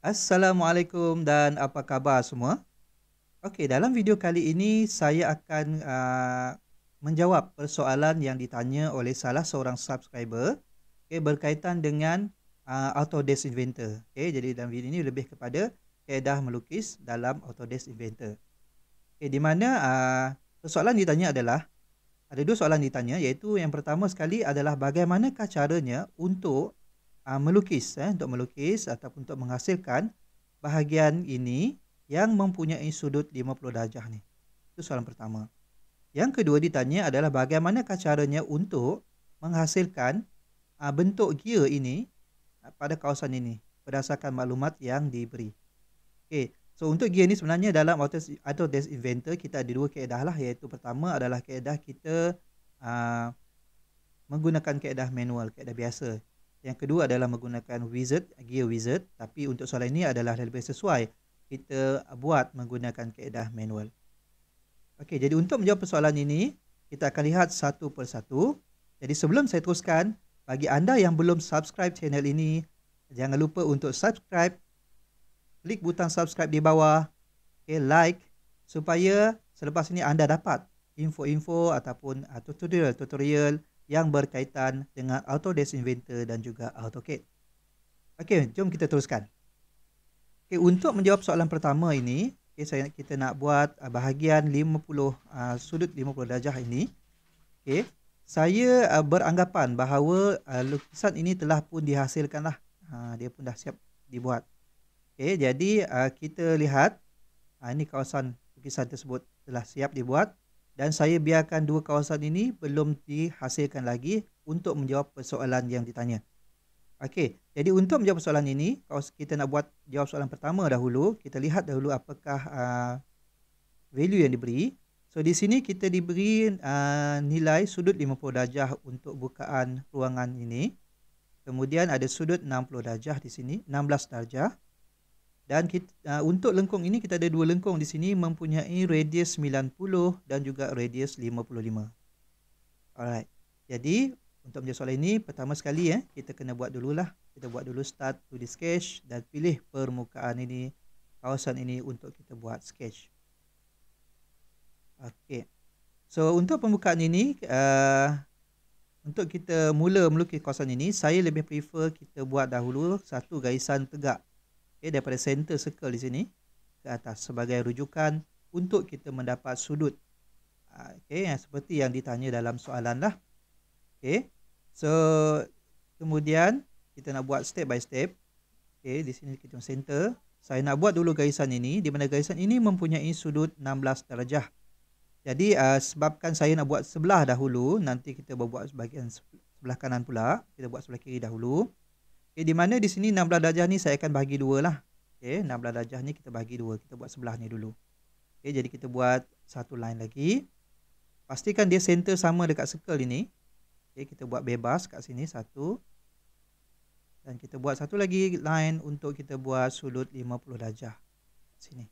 Assalamualaikum dan apa khabar semua? Okey, dalam video kali ini saya akan menjawab persoalan yang ditanya oleh salah seorang subscriber, okey, berkaitan dengan Autodesk Inventor. Okey, jadi dalam video ini lebih kepada kaedah melukis dalam Autodesk Inventor. Okey, di mana persoalan ditanya adalah ada dua soalan ditanya, iaitu yang pertama sekali adalah bagaimanakah caranya untuk melukis untuk melukis ataupun untuk menghasilkan bahagian ini yang mempunyai sudut 50 darjah ni. Itu soalan pertama. Yang kedua ditanya adalah bagaimanakah caranya untuk menghasilkan bentuk gear ini pada kawasan ini berdasarkan maklumat yang diberi. Okey, so untuk gear ni sebenarnya dalam Autodesk Inventor kita ada dua kaedah lah, iaitu pertama adalah kaedah kita uh, menggunakan kaedah manual, kaedah biasa. Yang kedua adalah menggunakan wizard, gear wizard, tapi untuk soalan ini adalah lebih sesuai kita buat menggunakan kaedah manual. Okey, jadi untuk menjawab persoalan ini, kita akan lihat satu persatu. Jadi sebelum saya teruskan, bagi anda yang belum subscribe channel ini, jangan lupa untuk subscribe, klik butang subscribe di bawah, okay, like, supaya selepas ini anda dapat info-info ataupun tutorial-tutorial yang berkaitan dengan Autodesk Inventor dan juga AutoCAD. Okey, jom kita teruskan. Okey, untuk menjawab soalan pertama ini, kita nak buat bahagian 50 sudut 50 darjah ini. Okey, saya beranggapan bahawa lukisan ini telah pun dihasilkan lah. Dia pun dah siap dibuat. Okey, jadi kita lihat ini kawasan lukisan tersebut telah siap dibuat. Dan saya biarkan dua kawasan ini belum dihasilkan lagi untuk menjawab persoalan yang ditanya. Okey, jadi untuk menjawab persoalan ini, kalau kita nak jawab soalan pertama dahulu, kita lihat dahulu apakah value yang diberi. So di sini kita diberi nilai sudut 50 darjah untuk bukaan ruangan ini. Kemudian ada sudut 60 darjah di sini, 16 darjah. Dan kita, untuk lengkung ini kita ada dua lengkung di sini mempunyai radius 90 dan juga radius 55. Alright. Jadi untuk menjawab soalan ini, pertama sekali kita kena buat dululah. Kita buat dulu start to the sketch dan pilih permukaan ini, kawasan ini untuk kita buat sketch. Okey. So untuk pembukaan ini, untuk kita mula melukis kawasan ini, saya lebih prefer kita buat dahulu satu garisan tegak. Okay, daripada center circle di sini ke atas sebagai rujukan untuk kita mendapat sudut. Okay, seperti yang ditanya dalam soalan lah. Okay, so kemudian kita nak buat step by step. Okay, di sini kita center. Saya nak buat dulu garisan ini, di mana garisan ini mempunyai sudut 16 darjah. Jadi sebabkan saya nak buat sebelah dahulu, nanti kita buat bahagian sebelah kanan pula. Kita buat sebelah kiri dahulu. Okay, di mana di sini 16 darjah ni saya akan bagi dua lah. Okay, 16 darjah ni kita bagi dua. Kita buat sebelah ni dulu. Okay, jadi kita buat satu line lagi. Pastikan dia center sama dekat circle ini. Okay, kita buat bebas kat sini satu. Dan kita buat satu lagi line untuk kita buat sudut 50 darjah. Sini.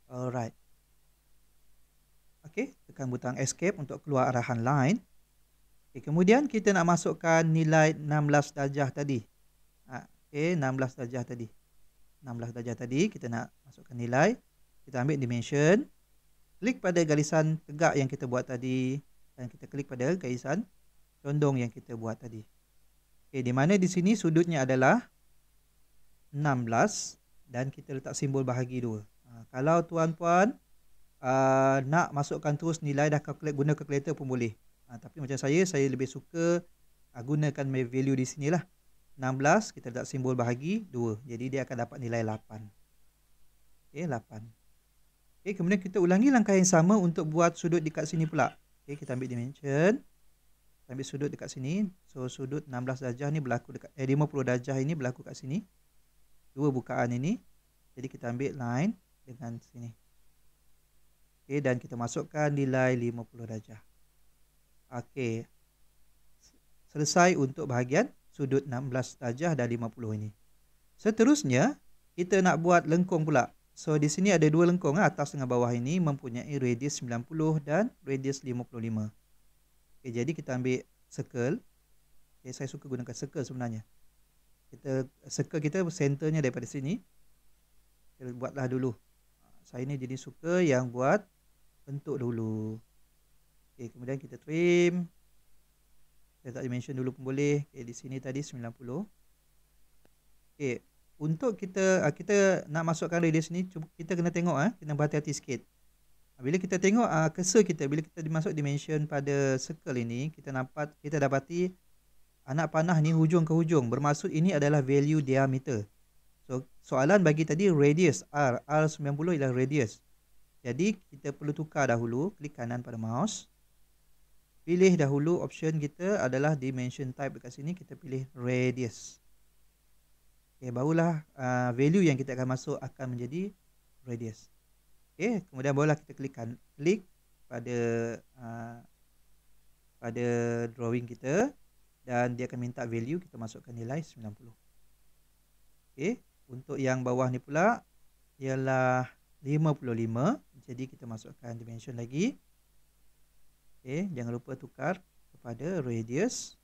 Alright. Okay, tekan butang escape untuk keluar arahan line. Okay, kemudian kita nak masukkan nilai 16 darjah tadi. Okay, 16 darjah tadi. 16 darjah tadi kita nak masukkan nilai. Kita ambil dimension. Klik pada garisan tegak yang kita buat tadi. Dan kita klik pada garisan condong yang kita buat tadi. Okay, di mana di sini sudutnya adalah 16. Dan kita letak simbol bahagi 2. Kalau tuan-puan nak masukkan terus nilai dah guna calculator pun boleh. Tapi macam saya lebih suka gunakan value di sinilah. 16, kita letak simbol bahagi 2. Jadi dia akan dapat nilai 8. Okey, 8. Okey, kemudian kita ulangi langkah yang sama untuk buat sudut dekat sini pula. Okey, kita ambil dimension. Kita ambil sudut dekat sini. So sudut 16 darjah ni berlaku dekat 50 darjah ini berlaku kat sini. Dua bukaan ini. Jadi kita ambil line dengan sini. Okey, dan kita masukkan nilai 50 darjah. Okey. Selesai untuk bahagian sudut 16 darjah dan 50 ini. Seterusnya, kita nak buat lengkung pula. So, di sini ada dua lengkung atas dengan bawah ini mempunyai radius 90 dan radius 55. Okay, jadi kita ambil circle. Okay, saya suka gunakan circle sebenarnya. circle kita centernya daripada sini. Kita buatlah dulu. Saya ni jadi suka yang buat bentuk dulu. Okey, kemudian kita trim. Letak dimension dulu pun boleh. Okey, di sini tadi 90. Okey, untuk kita nak masukkan radius ni, kita kena tengok kena berhati-hati sikit. Bila kita tengok cursor kita, bila kita masuk dimension pada circle ini, kita dapati anak panah ni hujung ke hujung. Bermaksud ini adalah value diameter. So, soalan bagi tadi radius R90 ialah radius. Jadi, kita perlu tukar dahulu. Klik kanan pada mouse. Pilih dahulu option kita adalah dimension type dekat sini. Kita pilih radius. Okay, barulah value yang kita akan masuk akan menjadi radius. Okay, kemudian barulah kita klik pada drawing kita. Dan dia akan minta value. Kita masukkan nilai 90. Okay. Untuk yang bawah ni pula ialah 55. Jadi kita masukkan dimension lagi. Okay, jangan lupa tukar kepada radius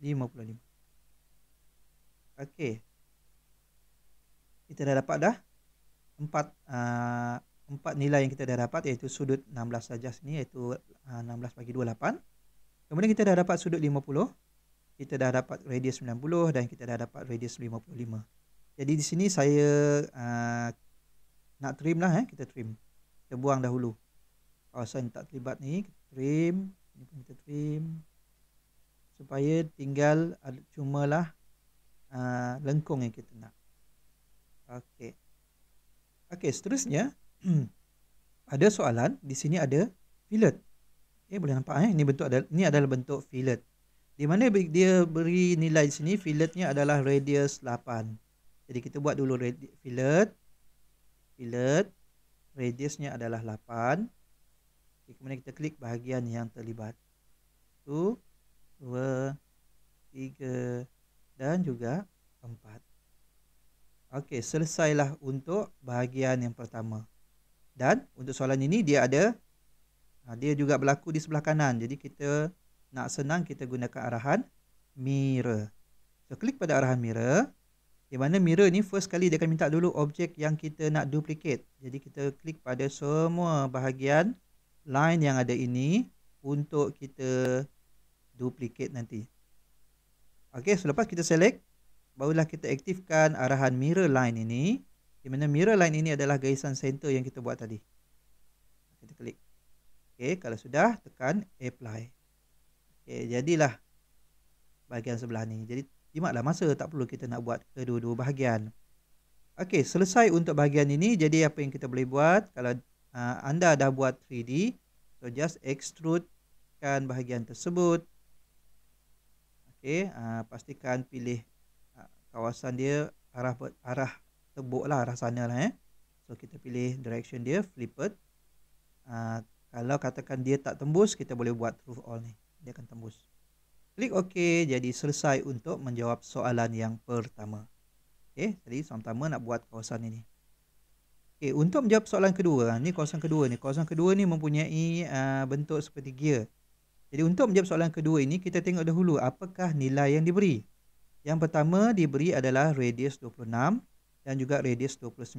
55. Okay. Kita dah dapat dah 4 nilai yang kita dah dapat, iaitu sudut 16 saja sini, iaitu 16 bagi 28. Kemudian kita dah dapat sudut 50. Kita dah dapat radius 90 dan kita dah dapat radius 55. Jadi di sini saya nak trim lah. Kita trim. Kita buang dahulu kawasan tak terlibat ni. Kita trim. Ini pun kita trim. Supaya tinggal cumalah lengkung yang kita nak. Okey. Okey, seterusnya ada soalan. Di sini ada fillet. Boleh nampak ini adalah bentuk fillet. Di mana dia beri nilai di sini, filletnya adalah radius 8. Jadi kita buat dulu fillet, radiusnya adalah 8. Okay, kemudian kita klik bahagian yang terlibat. 1, 2, 3 dan juga 4. Okey, selesailah untuk bahagian yang pertama. Dan untuk soalan ini dia juga berlaku di sebelah kanan. Jadi kita nak senang, kita gunakan arahan mirror. So klik pada arahan mirror. Di mana mirror ni first kali dia akan minta dulu objek yang kita nak duplicate. Jadi kita klik pada semua bahagian line yang ada ini untuk kita duplicate nanti. Okey, selepas kita select, barulah kita aktifkan arahan mirror line ini. Di mana mirror line ini adalah garisan center yang kita buat tadi. Kita klik. Okey, kalau sudah, tekan apply. Okey, jadilah bahagian sebelah ni. Jadi jimatlah masa, tak perlu kita nak buat kedua-dua bahagian. Okey, selesai untuk bahagian ini. Jadi apa yang kita boleh buat, kalau anda dah buat 3D, so just extrudekan bahagian tersebut. Okey, pastikan pilih kawasan dia arah tebuk lah, arah sana lah. So kita pilih direction dia flipped. Kalau katakan dia tak tembus, kita boleh buat true all ni, dia akan tembus. Klik OK. Jadi selesai untuk menjawab soalan yang pertama. Okey, jadi soalan pertama nak buat kawasan ini. Okey, untuk menjawab soalan kedua, ni kawasan kedua ni. Kawasan kedua ni mempunyai bentuk seperti gear. Jadi untuk menjawab soalan kedua ini, kita tengok dahulu apakah nilai yang diberi. Yang pertama diberi adalah radius 26 dan juga radius 29.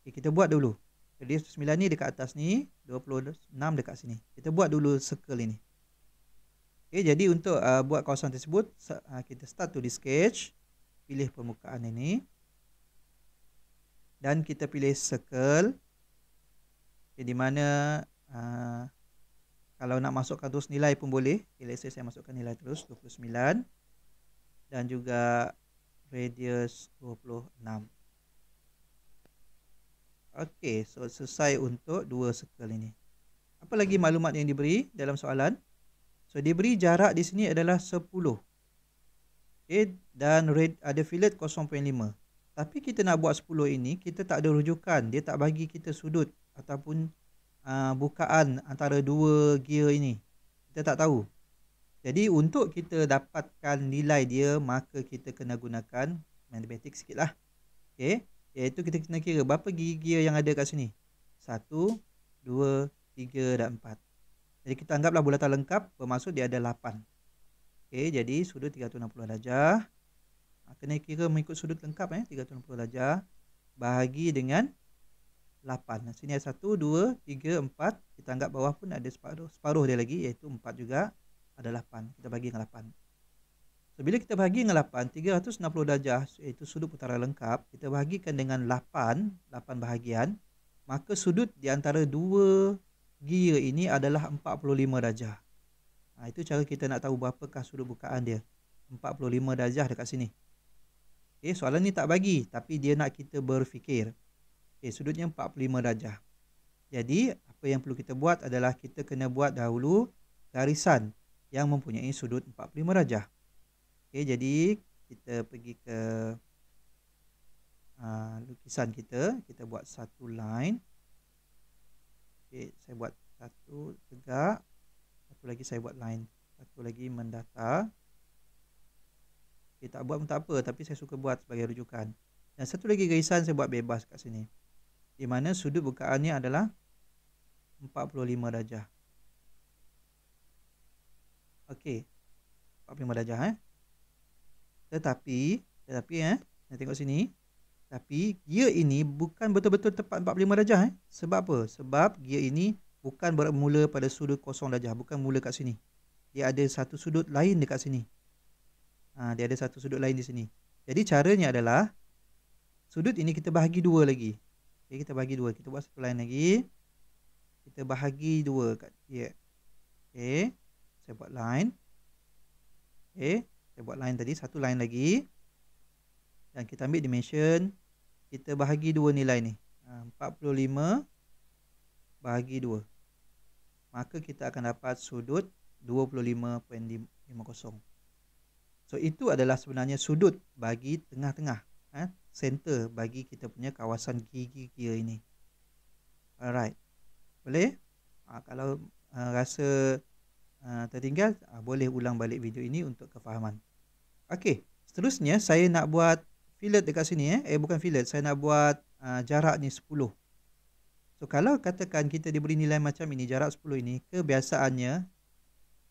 Okey, kita buat dulu. Radius 29 ni dekat atas ni, 26 dekat sini. Kita buat dulu circle ini. Okay, jadi untuk buat kawasan tersebut, kita start to the sketch. Pilih permukaan ini. Dan kita pilih circle. Okay, di mana kalau nak masukkan terus nilai pun boleh. Okay, let's say saya masukkan nilai terus 29. Dan juga radius 26. Okey, so selesai untuk dua circle ini. Apa lagi maklumat yang diberi dalam soalan? So diberi jarak di sini adalah 10. Okey, dan ada fillet 0.5. Tapi kita nak buat 10 ini, kita tak ada rujukan. Dia tak bagi kita sudut ataupun bukaan antara dua gear ini. Kita tak tahu. Jadi untuk kita dapatkan nilai dia, maka kita kena gunakan matematik sikit lah. Okey, iaitu kita kena kira berapa gear yang ada kat sini. 1, 2, 3 dan 4. Jadi kita anggaplah bulatan lengkap, bermaksud dia ada 8. Okey, jadi sudut 360 darjah. Kena kira mengikut sudut lengkap 360 darjah bahagi dengan 8. Sini ada 1, 2, 3, 4. Kita anggap bawah pun ada separuh dia lagi, iaitu 4 juga. Ada 8. Kita bagi dengan 8. So, bila kita bahagi dengan 8, 360 darjah iaitu sudut putaran lengkap, kita bahagikan dengan 8 bahagian, maka sudut di antara dua gear ini adalah 45 darjah. Itu cara kita nak tahu berapakah sudut bukaan dia. 45 darjah dekat sini. Soalan ni tak bagi, tapi dia nak kita berfikir. Sudutnya 45 darjah. Jadi, apa yang perlu kita buat adalah kita kena buat dahulu garisan yang mempunyai sudut 45 darjah. Jadi kita pergi ke lukisan kita. Kita buat satu line. Saya buat satu tegak. Satu lagi saya buat line. Satu lagi mendatar. Tak buat pun tak apa, tapi saya suka buat sebagai rujukan. Dan satu lagi garisan saya buat bebas kat sini, di mana sudut bukaannya adalah 45 darjah. Okey, 45 darjah Tetapi nak tengok sini. Tapi gear ini bukan betul-betul tepat 45 darjah Sebab apa? Sebab gear ini bukan bermula pada sudut 0 darjah, bukan mula kat sini. Dia ada satu sudut lain dekat sini. Dia ada satu sudut lain di sini. Jadi caranya adalah sudut ini kita bahagi dua lagi. Kita bahagi dua. Kita buat satu line lagi. Kita bahagi dua kat dia. Saya buat line. Saya buat line tadi, satu line lagi. Dan kita ambil dimension. Kita bahagi dua nilai ni. 45 bahagi 2. Maka kita akan dapat sudut 25.50. So itu adalah sebenarnya sudut bagi tengah-tengah, center bagi kita punya kawasan gigi gear ini. Alright. Boleh? Kalau rasa tertinggal, boleh ulang balik video ini untuk kefahaman. Okey, seterusnya saya nak buat fillet dekat sini. Bukan fillet, saya nak buat jarak ni 10. So kalau katakan kita diberi nilai macam ini, jarak 10 ini, kebiasaannya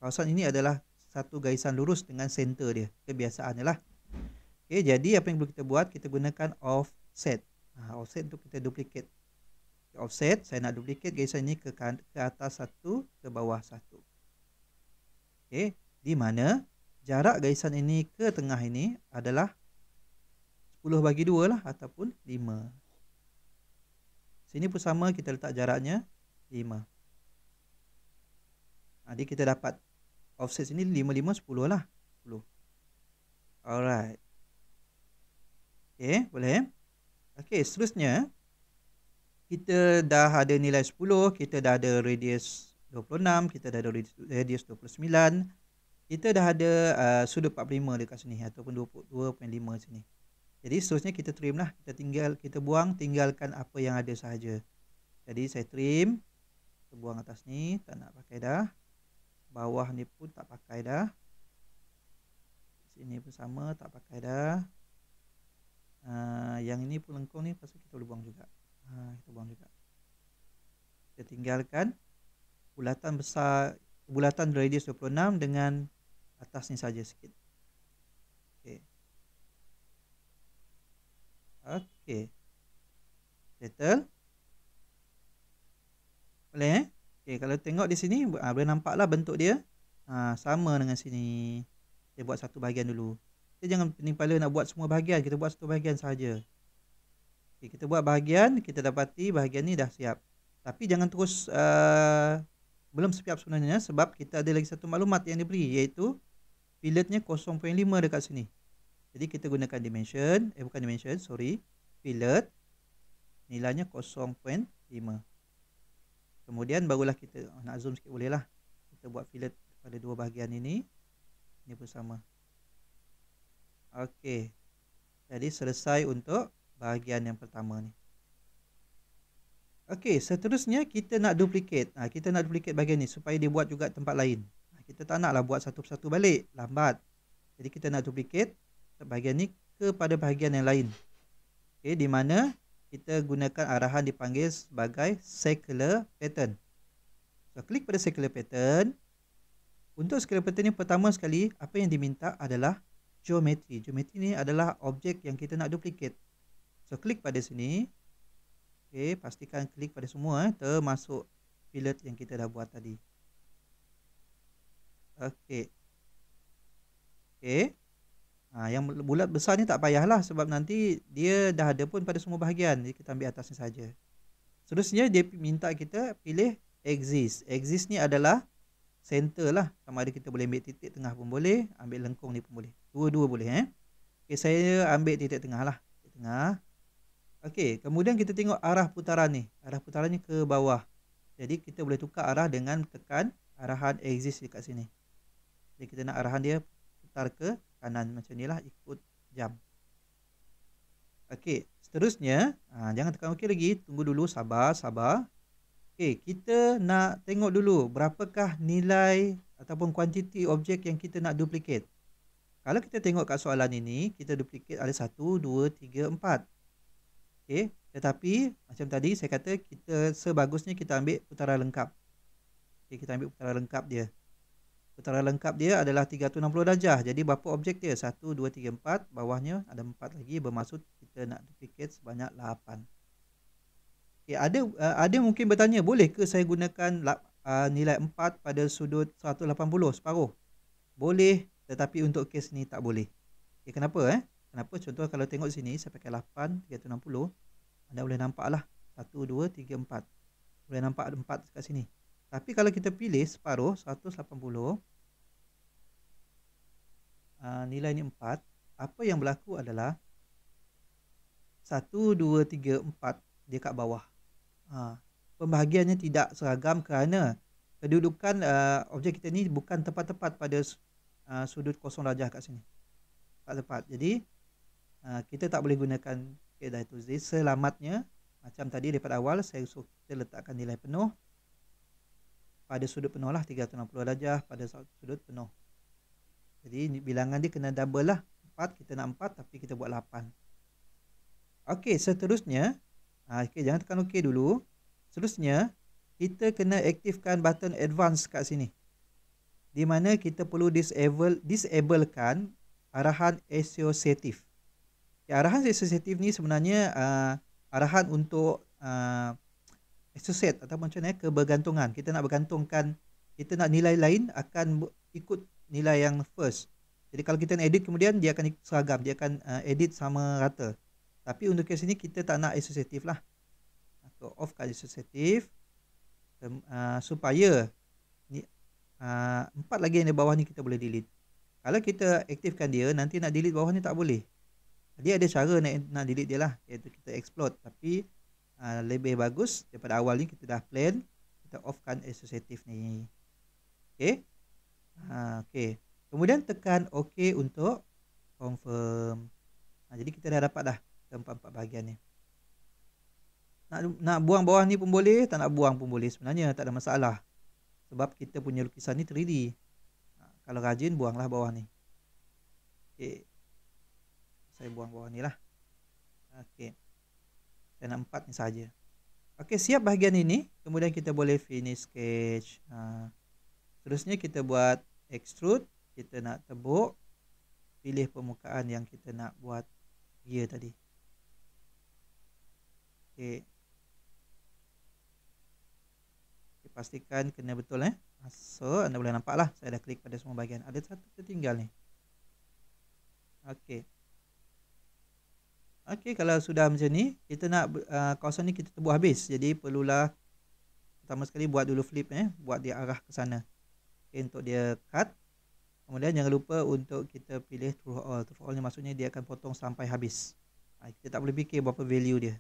kawasan ini adalah satu garisan lurus dengan center dia. Kebiasaannya lah. Jadi apa yang perlu kita buat? Kita gunakan offset. Offset untuk kita duplicate. Offset, saya nak duplicate garisan ini ke atas satu, ke bawah satu. Di mana jarak garisan ini ke tengah ini adalah 10 bagi 2 lah, ataupun 5. Sini pun sama, kita letak jaraknya 5. Jadi kita dapat offset sini 5, 5, 10 lah. 10. Alright. Boleh. Seterusnya kita dah ada nilai 10, kita dah ada radius 26, kita dah ada radius 29, kita dah ada sudut 45 dekat sini, ataupun 22.5 sini. Jadi seterusnya kita trim lah, kita buang, tinggalkan apa yang ada sahaja. Jadi saya trim, kita buang atas ni, tak nak pakai dah. Bawah ni pun tak pakai dah. Sini pun sama, tak pakai dah. Yang ini pun lengkung ni, pasal kita boleh buang juga. Kita buang juga. Kita tinggalkan bulatan besar, bulatan radius 26 dengan atas ni saja sikit. Okey. Settle. Boleh kalau tengok di sini boleh nampaklah bentuk dia sama dengan sini. Saya buat satu bahagian dulu. Kita jangan pening kepala nak buat semua bahagian, kita buat satu bahagian sahaja. Kita buat bahagian, kita dapati bahagian ni dah siap. Tapi jangan terus belum siap sebenarnya, sebab kita ada lagi satu maklumat yang diberi, iaitu filletnya 0.5 dekat sini. Jadi kita gunakan dimension, fillet, nilainya 0.5. Kemudian barulah kita nak zoom sikit boleh lah. Kita buat fillet pada dua bahagian ini. Ini pun sama. Okey. Jadi selesai untuk bahagian yang pertama ni. Okey, seterusnya kita nak duplicate. Kita nak duplicate bahagian ni supaya dia buat juga tempat lain. Kita tak naklah buat satu persatu balik, lambat. Jadi kita nak duplicate bahagian ni kepada bahagian yang lain. Di mana kita gunakan arahan dipanggil sebagai circular pattern. So, klik pada circular pattern. Untuk circular pattern ni pertama sekali, apa yang diminta adalah geometry. Geometry ni adalah objek yang kita nak duplicate. So klik pada sini. Okey, pastikan klik pada semua termasuk fillet yang kita dah buat tadi. Okey. Okey. Yang bulat besar ni tak payahlah sebab nanti dia dah ada pun pada semua bahagian. Jadi kita ambil atasnya saja. Seterusnya dia minta kita pilih axis. Axis ni adalah center lah. Sama ada kita boleh ambil titik tengah pun boleh, ambil lengkung ni pun boleh. Dua-dua boleh Okey, saya ambil titik tengah lah. Titik tengah. Okey, kemudian kita tengok arah putaran ni. Arah putaran ni ke bawah. Jadi kita boleh tukar arah dengan tekan arahan axis dekat sini. Jadi kita nak arahan dia putar ke kanan macam ni lah, ikut jam. Okey, seterusnya jangan tekan OK lagi, tunggu dulu, sabar. Okey, kita nak tengok dulu berapakah nilai ataupun kuantiti objek yang kita nak duplicate. Kalau kita tengok kat soalan ini, kita duplicate ada 1, 2, 3, 4. Okey, tetapi macam tadi saya kata kita sebagusnya kita ambil putaran lengkap. Okey, kita ambil putaran lengkap dia. Putaran lengkap dia adalah 360 darjah. Jadi berapa objek dia? 1, 2, 3, 4. Bawahnya ada 4 lagi, bermaksud kita nak duplicate sebanyak 8. Okey, ada mungkin bertanya, boleh ke saya gunakan nilai 4 pada sudut 180 separuh? Boleh, tetapi untuk kes ni tak boleh. Okey, kenapa Kenapa? Contoh kalau tengok sini saya pakai 8 360, anda boleh nampak lah 1 2 3 4. Boleh nampak ada 4 dekat sini. Tapi kalau kita pilih separuh 180, nilai ni 4, apa yang berlaku adalah 1 2 3 4 dia kat bawah. Pembahagiannya tidak seragam kerana kedudukan objek kita ni bukan tepat-tepat pada sudut 0 darjah kat sini. Tak tepat. Jadi kita tak boleh gunakan kaedah itu. Jadi selamatnya macam tadi daripada awal saya suruh kita letakkan nilai penuh pada sudut penuh lah, 360 darjah pada sudut penuh. Jadi bilangan dia kena double lah. 4 kita nak 4 tapi kita buat 8. Okey, seterusnya okey, jangan tekan OK dulu. Seterusnya kita kena aktifkan button advance kat sini. Di mana kita perlu disablekan arahan associative. Arahan associative ni sebenarnya arahan untuk associate atau macam mana kebergantungan. Kita nak bergantungkan, kita nak nilai lain akan ikut nilai yang first. Jadi kalau kita nak edit kemudian dia akan seragam, dia akan edit sama rata. Tapi untuk kes ini kita tak nak associative lah. So offkan associative supaya ni 4 lagi yang di bawah ni kita boleh delete. Kalau kita aktifkan dia, nanti nak delete bawah ni tak boleh. Dia ada cara nak delete dia lah, iaitu kita explode. Tapi lebih bagus daripada awal ni kita dah plan, kita offkan associative ni. Okay. Okay. Kemudian tekan OK untuk confirm. Jadi kita dah dapat dah keempat-empat bahagian ni. Nak buang bawah ni pun boleh, tak nak buang pun boleh sebenarnya, tak ada masalah. Sebab kita punya lukisan ni 3D. Kalau rajin buanglah bawah ni. Okay. Saya buang bawah ni lah. Okay. Saya nak 4 ni saja. Okay, siap bahagian ini. Kemudian kita boleh finish sketch. Terusnya kita buat extrude. Kita nak tebuk. Pilih permukaan yang kita nak buat gear tadi. Okay. Pastikan kena betul So anda boleh nampak lah, saya dah klik pada semua bahagian. Ada satu tertinggal ni. Okay. Okay, kalau sudah macam ni, kita nak kawasan ni kita tebuk habis. Jadi perlulah pertama sekali buat dulu flip buat dia arah ke sana. Okay, untuk dia cut. Kemudian jangan lupa untuk kita pilih through all. Through all ni maksudnya dia akan potong sampai habis. Kita tak boleh fikir berapa value dia.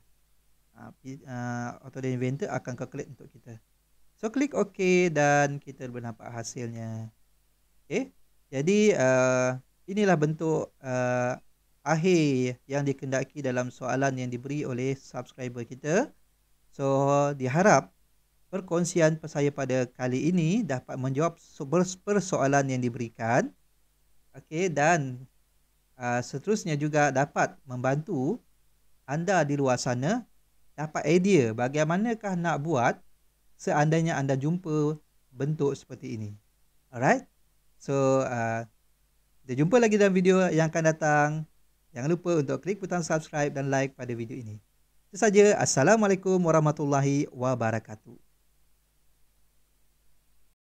Autodesk Inventor akan calculate untuk kita. So klik OK dan kita boleh nampak hasilnya. Okay. Jadi inilah bentuk akhir yang dikehendaki dalam soalan yang diberi oleh subscriber kita. So diharap perkongsian saya pada kali ini dapat menjawab persoalan yang diberikan. Okey, dan seterusnya juga dapat membantu anda di luar sana dapat idea bagaimanakah nak buat seandainya anda jumpa bentuk seperti ini. Alright. So Kita jumpa lagi dalam video yang akan datang. Jangan lupa untuk klik butang subscribe dan like pada video ini. Itu saja. Assalamualaikum warahmatullahi wabarakatuh.